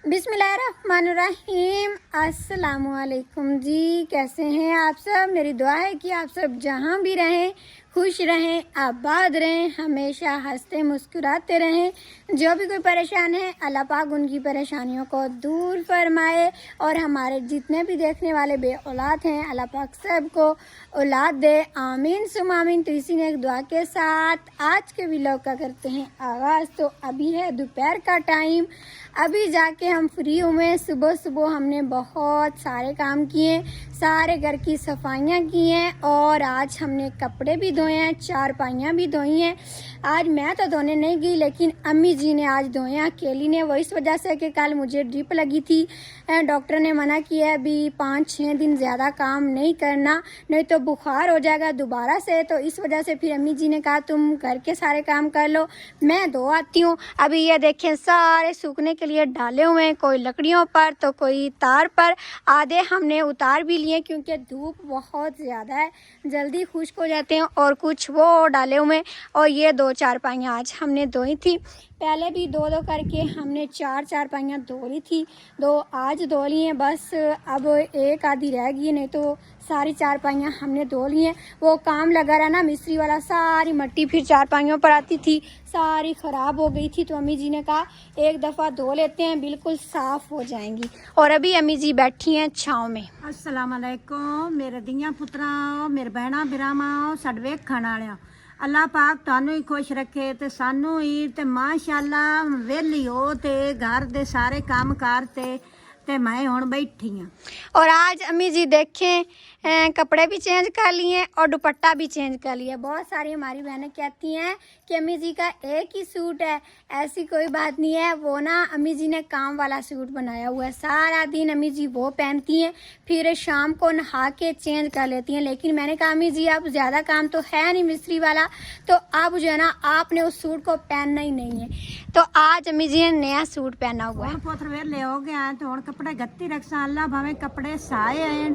बिस्मिल्लाहिर्रहमानिर्रहीम। अस्सलामुअलैकुम जी, कैसे हैं आप सब। मेरी दुआ है कि आप सब जहाँ भी रहें खुश रहें, आबाद रहें, हमेशा हंसते मुस्कुराते रहें। जो भी कोई परेशान है अल्लाह पाक उनकी परेशानियों को दूर फरमाए और हमारे जितने भी देखने वाले बे औलाद हैं अल्लाह पाक सबको औलाद दे, आमीन सुम आमीन। तो इसी ने एक दुआ के साथ आज के व्लॉग का करते हैं आगाज़। तो अभी है दोपहर का टाइम, अभी जाके हम फ्री हुए। सुबह सुबह हमने बहुत सारे काम किए, सारे घर की सफाइयाँ की हैं और आज हमने कपड़े भी धोए हैं, चारपाइयाँ भी धोई हैं। आज मैं तो धोने नहीं गई लेकिन अम्मी जी ने आज धोए हैं अकेली ने। वो इस वजह से कि कल मुझे ड्रिप लगी थी, डॉक्टर ने मना किया है अभी 5-6 दिन ज़्यादा काम नहीं करना, नहीं तो बुखार हो जाएगा दोबारा से। तो इस वजह से फिर अम्मी जी ने कहा तुम घर के सारे काम कर लो, मैं धो आती हूँ। अभी ये देखें सारे सूखने के लिए डाले हुए हैं, कोई लकड़ियों पर तो कोई तार पर। आधे हमने उतार भी लिए क्योंकि धूप बहुत ज़्यादा है, जल्दी खुश्क हो जाते हैं, और कुछ वो डाले हुए हैं। और ये 2 चारपाइयाँ आज हमने धोई थी, पहले भी 2-2 करके हमने 4 चारपाइयाँ धो ली थी, 2 आज धो ली हैं। बस अब एक आधी रह गई, नहीं तो सारी चारपाइयाँ हमने धो ली हैं। वो काम लगा रहा ना मिस्त्री वाला, सारी मिट्टी फिर चारपाइयों पर आती थी, सारी ख़राब हो गई थी। तो अम्मी जी ने कहा एक दफ़ा धो लेते हैं, बिल्कुल साफ़ हो जाएंगी। और अभी अम्मी जी बैठी हैं छाँव में। अस्सलाम वालेकुम मेरे दियाँ पुत्रा, मेरे भैणा बिरामा, साडे वेखण वालियां। अल्लाह पाक तुहानू ही खुश रखे ते सानू ही। ते माशाअल्लाह वेली हो ते घर दे सारे काम कार ते मैं हुण बैठी हाँ। और आज अम्मी जी देखें कपड़े भी चेंज कर लिए और दुपट्टा भी चेंज कर लिया। बहुत सारी हमारी बहनें कहती हैं कि अम्मी जी का एक ही सूट है, ऐसी कोई बात नहीं है। वो ना अम्मी जी ने काम वाला सूट बनाया हुआ है, सारा दिन अम्मी जी वो पहनती हैं, फिर शाम को नहा के चेंज कर लेती हैं। लेकिन मैंने कहा अम्मी जी अब ज़्यादा काम तो है नहीं मिस्त्री वाला, तो अब जो है ना आपने उस सूट को पहनना ही नहीं है। तो आज अम्मी जी ने नया सूट पहना हुआ है। पुत्र वेले हो गया तो हुण कपड़े गत्ती रखसा। अल्लाह भावें कपड़े साए आए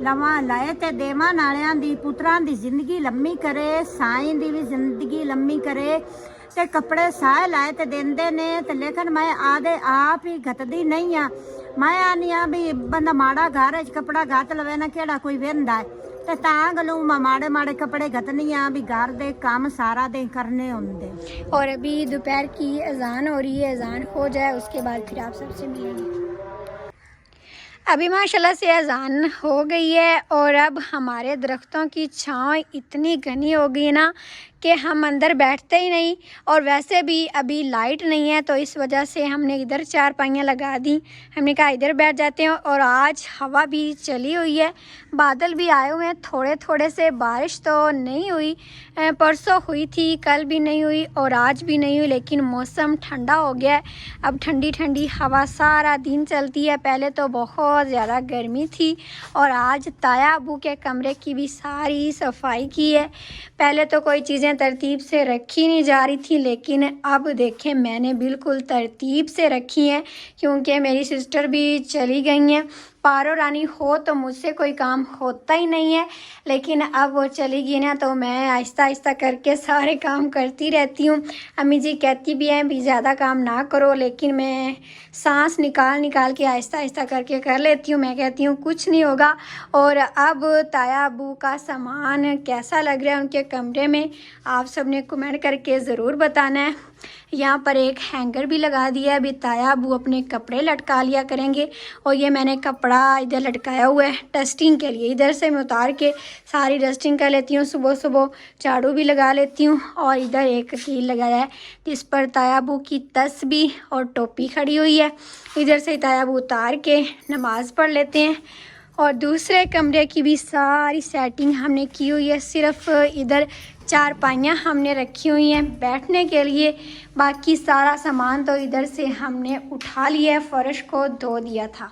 लवा लाए ते देवा नालियां दी पुत्रां दी जिंदगी लम्मी करे, साईं दी भी जिंदगी लम्मी करे। ते कपड़े साए लाए ते देंदे ने ते लेकिन मैं आदे आप ही गतदी नहीं आ। मैं आनी आ भी बंदा माड़ा घर च कपड़ा गत लवे ना केड़ा कोई वेंदा है, ते तां गलू मैं माड़े माड़े कपड़े गतनी आ भी घर दे काम सारा दिन करने होंदे। और अभी दोपहर की अजान हो रही है, अजान हो जाए उसके बाद फिर आप सबसे मिलेंगे। अभी माशाल्लाह से अजान हो गई है और अब हमारे दरख्तों की छाँव इतनी घनी हो गई ना कि हम अंदर बैठते ही नहीं। और वैसे भी अभी लाइट नहीं है तो इस वजह से हमने इधर चारपाइयाँ लगा दी, हमने कहा इधर बैठ जाते हैं। और आज हवा भी चली हुई है, बादल भी आए हुए हैं थोड़े थोड़े से। बारिश तो नहीं हुई, परसों हुई थी, कल भी नहीं हुई और आज भी नहीं हुई, लेकिन मौसम ठंडा हो गया है। अब ठंडी ठंडी हवा सारा दिन चलती है। पहले तो बहुत ज़्यादा गर्मी थी। और आज ताया अबू के कमरे की भी सारी सफाई की है। पहले तो कोई चीज़ें तरतीब से रखी नहीं जा रही थी, लेकिन अब देखें मैंने बिल्कुल तरतीब से रखी हैं क्योंकि मेरी सिस्टर भी चली गई हैं। पारो रानी हो तो मुझसे कोई काम होता ही नहीं है, लेकिन अब वो चली गई ना तो मैं आहिस्ता आहिस्ता करके सारे काम करती रहती हूँ। अम्मी जी कहती भी हैं भी ज़्यादा काम ना करो, लेकिन मैं सांस निकाल निकाल के आहिस्ता आहिस्ता करके कर लेती हूँ। मैं कहती हूँ कुछ नहीं होगा। और अब ताया अबू का सामान कैसा लग रहा है उनके कमरे में, आप सब ने कमेंट करके ज़रूर बताना है। यहाँ पर एक हैंगर भी लगा दिया है, अभी ताया अबू अपने कपड़े लटका लिया करेंगे। और ये मैंने कपड़ा इधर लटकाया हुआ है डस्टिंग के लिए, इधर से मैं उतार के सारी डस्टिंग कर लेती हूँ। सुबह सुबह झाड़ू भी लगा लेती हूँ। और इधर एक कील लगाया है जिस पर ताया अबू की तस्बीह और टोपी खड़ी हुई है, इधर से ताया अबू उतार के नमाज़ पढ़ लेते हैं। और दूसरे कमरे की भी सारी सेटिंग हमने की हुई है, सिर्फ इधर चारपाइयाँ हमने रखी हुई हैं बैठने के लिए, बाकी सारा सामान तो इधर से हमने उठा लिया है, फ़र्श को धो दिया था।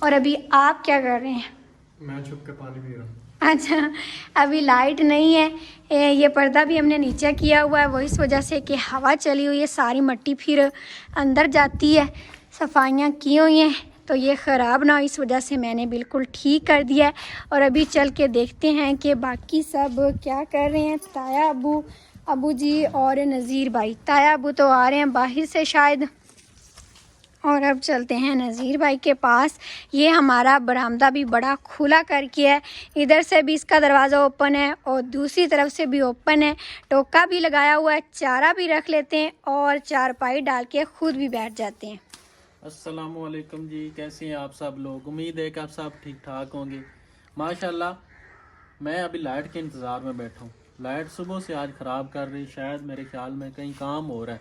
और अभी आप क्या कर रहे हैं? मैं छुप के पानी पी रहा हूँ। अच्छा, अभी लाइट नहीं है, ये पर्दा भी हमने नीचे किया हुआ है, वो इस वजह से कि हवा चली हुई है, सारी मिट्टी फिर अंदर जाती है। सफाइयाँ की हुई हैं तो ये ख़राब ना हो, इस वजह से मैंने बिल्कुल ठीक कर दिया है। और अभी चल के देखते हैं कि बाकी सब क्या कर रहे हैं। ताया अबू जी और नज़ीर भाई, ताया अबू तो आ रहे हैं बाहर से शायद, और अब चलते हैं नज़ीर भाई के पास। ये हमारा बरामदा भी बड़ा खुला करके है, इधर से भी इसका दरवाज़ा ओपन है और दूसरी तरफ से भी ओपन है। टोका भी लगाया हुआ है, चारा भी रख लेते हैं और चारपाई डाल के खुद भी बैठ जाते हैं। अस्सलामुअलैकुम जी, कैसे हैं आप सब लोग। उम्मीद है कि आप सब ठीक ठाक होंगे। माशाल्लाह मैं अभी लाइट के इंतज़ार में बैठा हूँ। लाइट सुबह से आज ख़राब कर रही, शायद मेरे ख्याल में कहीं काम हो रहा है,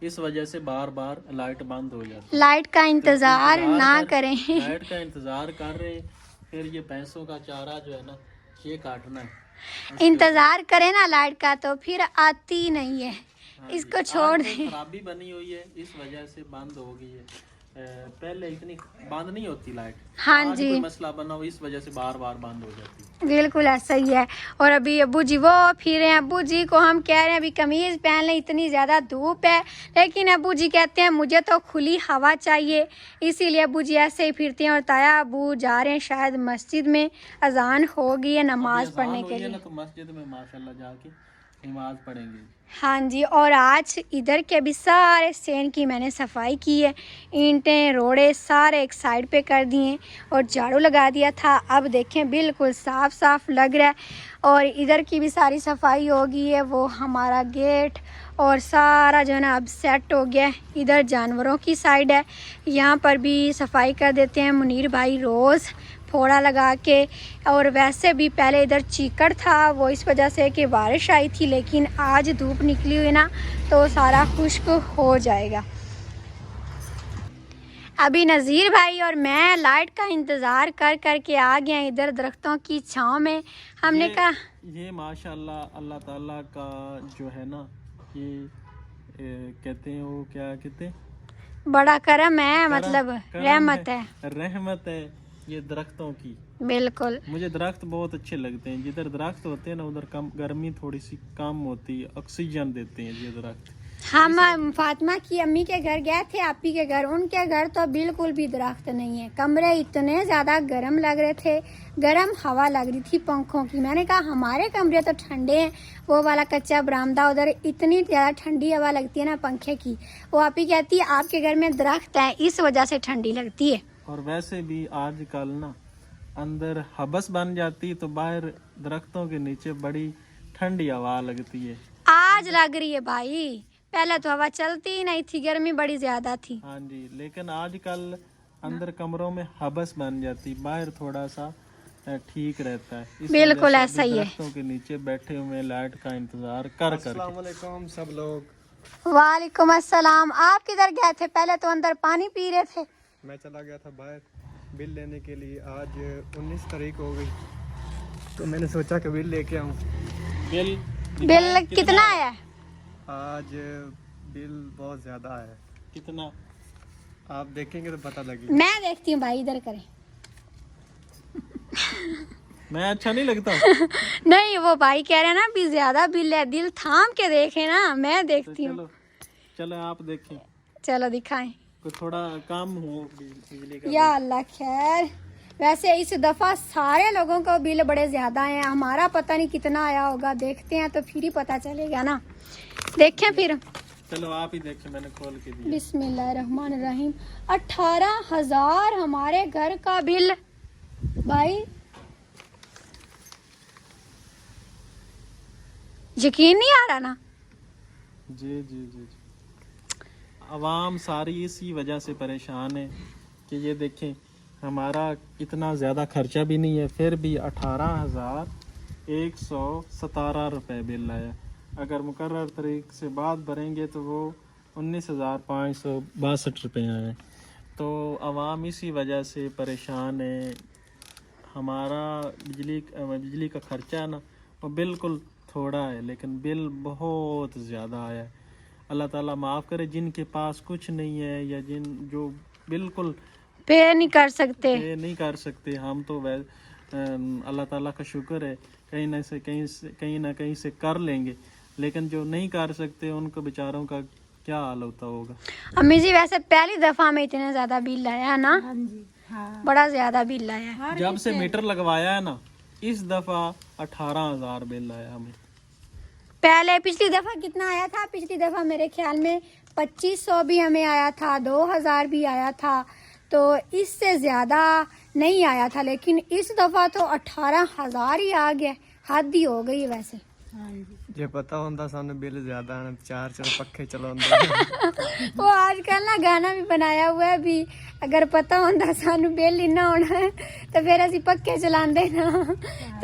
इस वजह से बार बार लाइट बंद हो जाती है। लाइट का इंतज़ार ना करें। लाइट का इंतज़ार कर रहे हैं, फिर ये भैंसों का चारा जो है ना ये काटना है। इंतज़ार करें ना लाइट का तो फिर आती नहीं है, इसको छोड़ दें। खराबी बनी हुई है, इस वजह से बंद हो गई है। पहले इतनी बंद नहीं होती लाइट। हाँ आज जी, कोई मसला बना हो, इस वजह से बार बार बंद हो जाती है। बिल्कुल ऐसा ही है। और अभी अब्बू जी वो फिर हैं, अब्बू जी को हम कह रहे हैं अभी कमीज़ पहन लें, इतनी ज़्यादा धूप है, लेकिन अब्बू जी कहते हैं मुझे तो खुली हवा चाहिए, इसीलिए अब्बू जी ऐसे ही फिरते हैं। और ताया अब्बू जा रहे हैं शायद मस्जिद में, अजान हो गई है नमाज पढ़ने के लिए। ना तो मस्जिद में माशाल्लाह जाके नमाज पढ़ेंगे। हाँ जी, और आज इधर के भी सारे स्टैंड की मैंने सफाई की है, ईंटें रोड़े सारे एक साइड पे कर दिए और झाड़ू लगा दिया था। अब देखें बिल्कुल साफ साफ लग रहा है। और इधर की भी सारी सफाई हो गई है, वो हमारा गेट और सारा जो है ना अब सेट हो गया है। इधर जानवरों की साइड है, यहाँ पर भी सफाई कर देते हैं मुनीर भाई रोज़ फोड़ा लगा के। और वैसे भी पहले इधर चीकड़ था, वो इस वजह से कि बारिश आई थी, लेकिन आज धूप निकली हुई ना तो सारा खुश्क हो जाएगा। अभी नज़ीर भाई और मैं लाइट का इंतज़ार कर कर के आ गए हैं इधर दरख्तों की छांव में। हमने कहा ये माशाल्लाह अल्लाह ताला का जो है ना ये कहते हैं, वो क्या कहते हैं, बड़ा करम है, मतलब करम रहमत है। रहमत है ये दरख्तों की। बिल्कुल, मुझे दरख्त बहुत अच्छे लगते हैं। जिधर दरख्त होते हैं ना उधर कम गर्मी थोड़ी सी कम होती है, ऑक्सीजन देते हैं ये दरख्त। हम फातिमा की अम्मी के घर गए थे, आपी के घर, उनके घर तो बिल्कुल भी दरख्त नहीं है, कमरे इतने ज़्यादा गर्म लग रहे थे, गर्म हवा लग रही थी पंखों की। मैंने कहा हमारे कमरे तो ठंडे हैं, वो वाला कच्चा बरामदा उधर इतनी ज़्यादा ठंडी हवा लगती है ना पंखे की। वो आपी कहती है आपके घर में दरख्त है इस वजह से ठंडी लगती है। और वैसे भी आजकल ना अंदर हबस बन जाती तो बाहर दरख्तों के नीचे बड़ी ठंडी हवा लगती है। आज लग रही है भाई, पहले तो हवा चलती ही नहीं थी, गर्मी बड़ी ज्यादा थी। हाँ जी, लेकिन आजकल अंदर कमरों में हबस बन जाती, बाहर थोड़ा सा ठीक रहता है। इस बिल्कुल वजह से ऐसा ही है। दरख्तों के नीचे बैठे हुए लाइट का इंतजार कर कर। अस्सलामुअलैकुम सब लोग। वालेकुम अस्सलाम। आप किधर गए थे? पहले तो अंदर पानी पी रहे थे। मैं चला गया था बाहर बिल लेने के लिए। आज 19 तारीख हो गई तो मैंने सोचा कि बिल लेके आऊँ। बिल कितना आया? आज बिल बहुत ज़्यादा है। कितना? आप देखेंगे तो पता लगेगा। मैं देखती हूँ भाई, इधर करें। मैं अच्छा नहीं लगता? नहीं, वो भाई कह रहे हैं ना भी ज्यादा बिल है, दिल थाम के देखे ना, मैं देखती हूँ। चलो चलो आप देखें, चलो दिखाएं। कोई थोड़ा कम हो बिजली का। या अल्लाह खैर। वैसे इस दफ़ा सारे लोगों को बिल बड़े ज़्यादा हैं, हमारा पता नहीं कितना आया होगा, देखते हैं तो फिर ही पता चलेगा ना। देखें फिर। चलो आप ही देखें, मैंने खोल के दिया। बिस्मिल्लाहिर्रहमानिर्रहीम। 18,000 हमारे घर का बिल भाई, यकीन नहीं आ रहा ना। जी जी जी जी। आवाम सारी इसी वजह से परेशान है कि ये देखें हमारा इतना ज़्यादा खर्चा भी नहीं है, फिर भी 18,117 रुपये बिल आया। अगर मुकर्रर तारीख से बाद भरेंगे तो वो 19,562 रुपये आए। तो आवाम इसी वजह से परेशान है। हमारा बिजली का खर्चा ना वो बिल्कुल थोड़ा है, लेकिन बिल बहुत ज़्यादा आया है। अल्लाह ताला माफ़ करे जिनके पास कुछ नहीं है या जो बिल्कुल पे नहीं कर सकते। पे नहीं कर सकते। हम तो अल्लाह ताला का शुक्र है कहीं ना कहीं से कर लेंगे, लेकिन जो नहीं कर सकते उनको बेचारों का क्या हाल होता होगा। अम्मी जी वैसे पहली दफ़ा में इतना ज़्यादा बिल आया ना? हाँ जी, हाँ। बड़ा ज़्यादा बिल आया। जब से मीटर लगवाया है ना इस दफ़ा 18,000 बिल आया हमें। पहले पिछली दफ़ा कितना आया था? पिछली दफ़ा मेरे ख्याल में 2500 भी हमें आया था, 2000 भी आया था, तो इससे ज़्यादा नहीं आया था। लेकिन इस दफ़ा तो 18,000 ही आ गया, हद ही हो गई वैसे। जे पता होता सानू बिल ज्यादा आना, 4 पक्खे चलाते। वो आजकल ना गाना भी बनाया हुआ है भी, अगर पता होता सानू बिल इन्ना होना है तो फिर असी पक्खे चलाते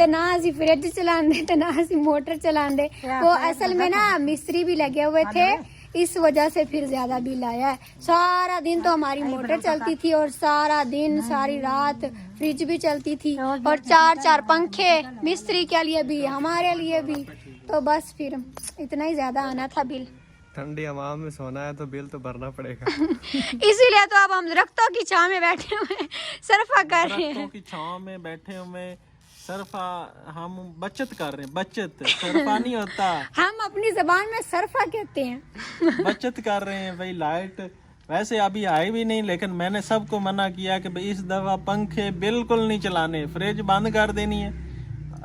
ना असी फ्रिज चलाते ते ना असी मोटर चलाते। वो असल में ना मिस्त्री भी लगे हुए थे, इस वजह से फिर ज्यादा बिल आया है। सारा दिन तो हमारी मोटर चलती थी और सारा दिन सारी रात फ्रिज भी चलती थी और 4 पंखे मिस्त्री के लिए भी हमारे लिए भी, तो बस फिर इतना ही ज्यादा आना था बिल। ठंडी हवा में सोना है तो बिल तो भरना पड़ेगा। इसीलिए तो अब हम दरख्तों की छांव में बैठे हुए सरफा कर रहे हैं। दरख्तों की छांव में बैठे हुए सरफा, हम बचत कर रहे हैं। बचत सरफा नहीं होता, हम अपनी जबान में सरफा कहते हैं। बचत कर रहे हैं भाई। लाइट वैसे अभी आई भी नहीं, लेकिन मैंने सबको मना किया कि भाई इस दफा पंखे बिल्कुल नहीं चलाने, फ्रिज बंद कर देनी है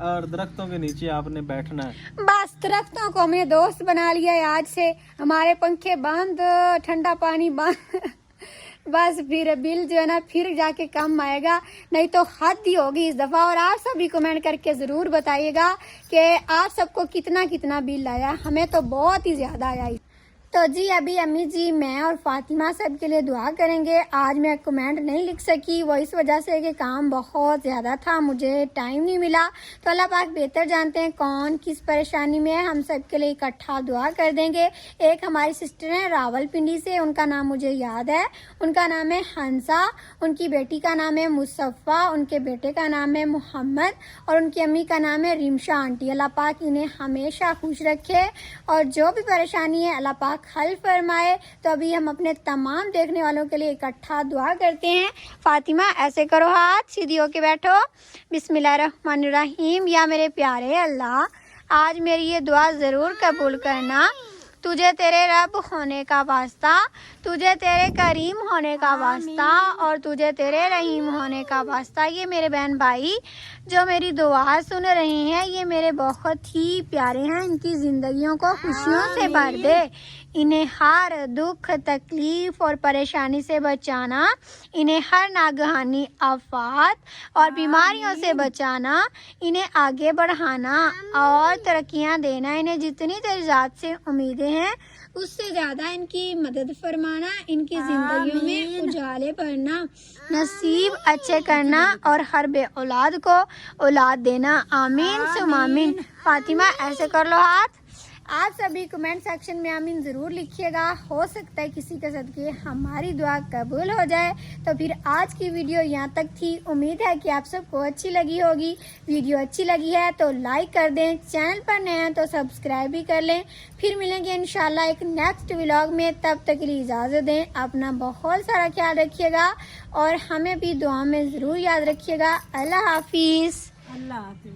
और दरख्तों के नीचे आपने बैठना है। बस दरख्तों को हमने दोस्त बना लिया है आज से। हमारे पंखे बंद, ठंडा पानी बंद। बस फिर बिल जो है ना फिर जाके कम आएगा, नहीं तो हद ही होगी इस दफा। और आप सभी कमेंट करके जरूर बताइएगा कि आप सबको कितना कितना बिल आया। हमें तो बहुत ही ज्यादा आया। तो जी अभी अम्मी जी मैं और फातिमा सब के लिए दुआ करेंगे। आज मैं कमेंट नहीं लिख सकी, वो इस वजह से कि काम बहुत ज़्यादा था, मुझे टाइम नहीं मिला। तो अल्लाह पाक बेहतर जानते हैं कौन किस परेशानी में है। हम सब के लिए इकट्ठा दुआ कर देंगे। एक हमारी सिस्टर हैं रावलपिंडी से, उनका नाम मुझे याद है, उनका नाम है हंसा, उनकी बेटी का नाम है मुसफ़ा, उनके बेटे का नाम है मोहम्मद और उनकी अम्मी का नाम है रिमशा आंटी। अल्लाह पाक इन्हें हमेशा खुश रखे और जो भी परेशानी है अल्लाह पाक हल फरमाए। तो अभी हम अपने तमाम देखने वालों के लिए इकट्ठा दुआ करते हैं। फातिमा ऐसे करो, हाथ सीधी होके बैठो। बिस्मिल्लाहिर्रहमानिर्रहीम। या मेरे प्यारे अल्लाह, आज मेरी ये दुआ ज़रूर कबूल करना। तुझे तेरे रब होने का वास्ता, तुझे तेरे करीम होने का वास्ता और तुझे तेरे रहीम होने का वास्ता। ये मेरे बहन भाई जो मेरी दुआ सुन रहे हैं, ये मेरे बहुत ही प्यारे हैं। इनकी ज़िंदगियों को खुशियों से भर दे, इन्हें हर दुख तकलीफ और परेशानी से बचाना, इन्हें हर नागहानी आफात और बीमारियों से बचाना, इन्हें आगे बढ़ाना और तरक्कियां देना। इन्हें जितनी तेरी ज़ात से उम्मीदें हैं उससे ज़्यादा इनकी मदद फरमाना, इनकी ज़िंदगियों में उजाले भरना, नसीब अच्छे करना और हर बे औलाद को औलाद देना। आमीन सुम आमीन। फातिमा ऐसे कर लो हाथ। आप सभी कमेंट सेक्शन में आमीन ज़रूर लिखिएगा। हो सकता है किसी के सदके हमारी दुआ कबूल हो जाए। तो फिर आज की वीडियो यहाँ तक थी। उम्मीद है कि आप सबको अच्छी लगी होगी। वीडियो अच्छी लगी है तो लाइक कर दें, चैनल पर नए हैं तो सब्सक्राइब भी कर लें। फिर मिलेंगे इंशाल्लाह एक नेक्स्ट व्लॉग में, तब तक के लिए इजाज़त दें। अपना बहुत सारा ख्याल रखिएगा और हमें भी दुआ में ज़रूर याद रखिएगा। अल्लाह हाफिज़। अल्लाह हाफिज़।